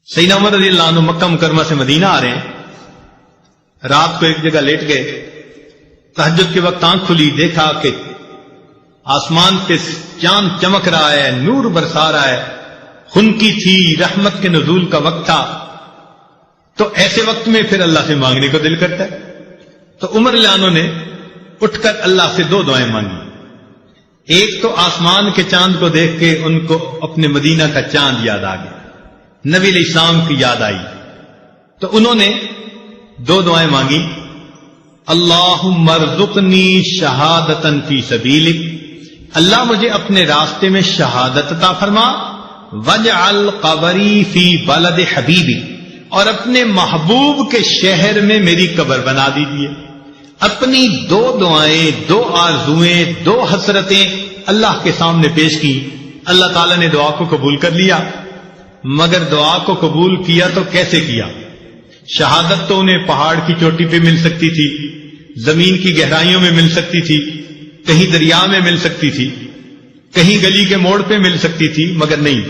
سیدنا عمر رضی اللہ عنہ مکہ مکرمہ سے مدینہ آ رہے ہیں، رات کو ایک جگہ لیٹ گئے، تہجد کے وقت آنکھ کھلی، دیکھا کہ آسمان پہ چاند چمک رہا ہے، نور برسا رہا ہے، خنکی تھی، رحمت کے نزول کا وقت تھا۔ تو ایسے وقت میں پھر اللہ سے مانگنے کو دل کرتا ہے، تو عمر رضی اللہ عنہ نے اٹھ کر اللہ سے دو دعائیں مانگی۔ ایک تو آسمان کے چاند کو دیکھ کے ان کو اپنے مدینہ کا چاند یاد آ گیا، نبی علیہ السلام کی یاد آئی، تو انہوں نے دو دعائیں مانگی، اللہم ارزقنی شہادتا فی سبیلک، اللہ مجھے اپنے راستے میں شہادت عطا فرما، واجعل قبری فی بلد حبیبی، اور اپنے محبوب کے شہر میں میری قبر بنا دیجیے۔ اپنی دو دعائیں، دو آرزویں، دو حسرتیں اللہ کے سامنے پیش کی۔ اللہ تعالیٰ نے دعا کو قبول کر لیا، مگر دعا کو قبول کیا تو کیسے کیا؟ شہادت تو انہیں پہاڑ کی چوٹی پہ مل سکتی تھی، زمین کی گہرائیوں میں مل سکتی تھی، کہیں دریا میں مل سکتی تھی، کہیں گلی کے موڑ پہ مل سکتی تھی، مگر نہیں،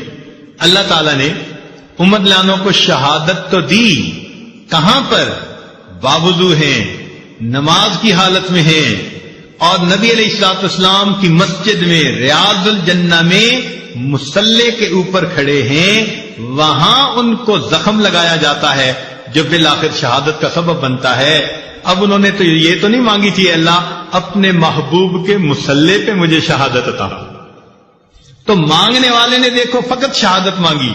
اللہ تعالیٰ نے عمر لانو کو شہادت تو دی، کہاں پر؟ باوضو ہیں، نماز کی حالت میں ہیں، اور نبی علیہ الصلوۃ والسلام کی مسجد میں ریاض الجنہ میں مصلی کے اوپر کھڑے ہیں، وہاں ان کو زخم لگایا جاتا ہے جو بالآخر شہادت کا سبب بنتا ہے۔ اب انہوں نے تو یہ تو نہیں مانگی تھی اللہ اپنے محبوب کے مصلی پہ مجھے شہادت عطا، تو مانگنے والے نے دیکھو فقط شہادت مانگی،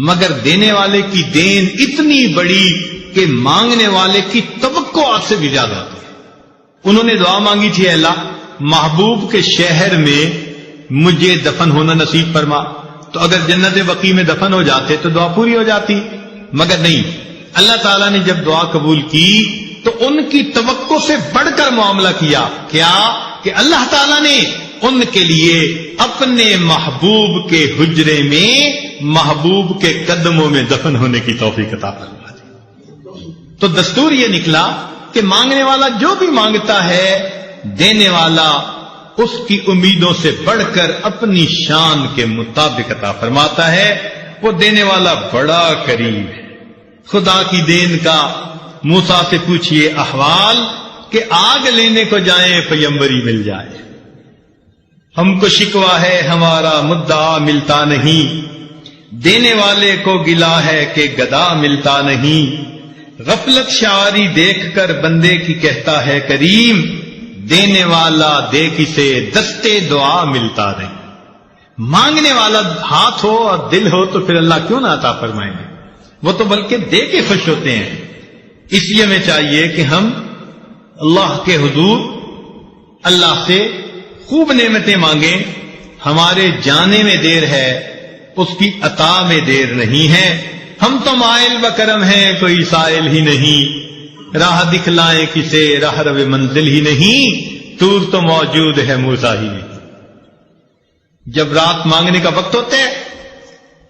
مگر دینے والے کی دین اتنی بڑی کہ مانگنے والے کی توقعات سے بھی زیادہ ہوتی ہے۔ انہوں نے دعا مانگی تھی، اللہ محبوب کے شہر میں مجھے دفن ہونا نصیب فرما، تو اگر جنت بقیع میں دفن ہو جاتے تو دعا پوری ہو جاتی، مگر نہیں، اللہ تعالیٰ نے جب دعا قبول کی تو ان کی توقع سے بڑھ کر معاملہ کیا، کیا کہ اللہ تعالیٰ نے ان کے لیے اپنے محبوب کے حجرے میں محبوب کے قدموں میں دفن ہونے کی توفیق عطا فرما دی۔ تو دستور یہ نکلا کہ مانگنے والا جو بھی مانگتا ہے، دینے والا اس کی امیدوں سے بڑھ کر اپنی شان کے مطابق عطا فرماتا ہے۔ وہ دینے والا بڑا کریم ہے۔ خدا کی دین کا موسیٰ سے پوچھئے احوال کہ آگ لینے کو جائیں پیمبری مل جائے، ہم کو شکوہ ہے ہمارا مدعا ملتا نہیں، دینے والے کو گلا ہے کہ گدا ملتا نہیں، غفلت شعاری دیکھ کر بندے کی کہتا ہے کریم، دینے والا دے کسے دستے دعا ملتا نہیں۔ مانگنے والا ہاتھ ہو اور دل ہو تو پھر اللہ کیوں نہ عطا فرمائیں گے؟ وہ تو بلکہ دے کے خوش ہوتے ہیں۔ اس لیے ہمیں چاہیے کہ ہم اللہ کے حضور اللہ سے خوب نعمتیں مانگیں۔ ہمارے جانے میں دیر ہے، اس کی عطا میں دیر نہیں ہے۔ ہم تو مائل بکرم ہیں، کوئی سائل ہی نہیں، راہ دکھلائیں کسے راہ رو منزل ہی نہیں، طور تو موجود ہے موسیٰ ہی نہیں۔ جب رات مانگنے کا وقت ہوتا ہے،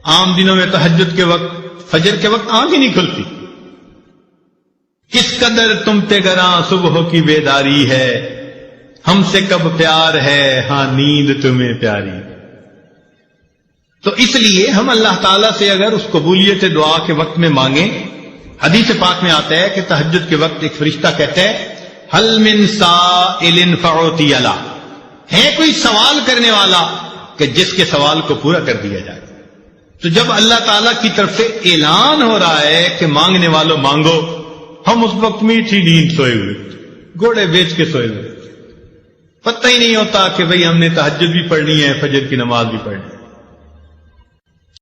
عام دنوں میں تہجد کے وقت، فجر کے وقت آنکھ ہی نہیں کھلتی، کس قدر تم پہ گراں صبح کی بیداری ہے، ہم سے کب پیار ہے ہاں نیند تمہیں پیاری۔ تو اس لیے ہم اللہ تعالیٰ سے اگر اس قبولیت دعا کے وقت میں مانگیں، حدیث پاک میں آتا ہے کہ تہجد کے وقت ایک فرشتہ کہتا ہے حل من سائل فعطی له، ہے کوئی سوال کرنے والا کہ جس کے سوال کو پورا کر دیا جائے۔ تو جب اللہ تعالیٰ کی طرف سے اعلان ہو رہا ہے کہ مانگنے والوں مانگو، ہم اس وقت میٹھی نیند سوئے ہوئے، گھوڑے بیچ کے سوئے ہوئے، پتہ ہی نہیں ہوتا کہ بھئی ہم نے تہجد بھی پڑھنی ہے، فجر کی نماز بھی پڑھنی ہے۔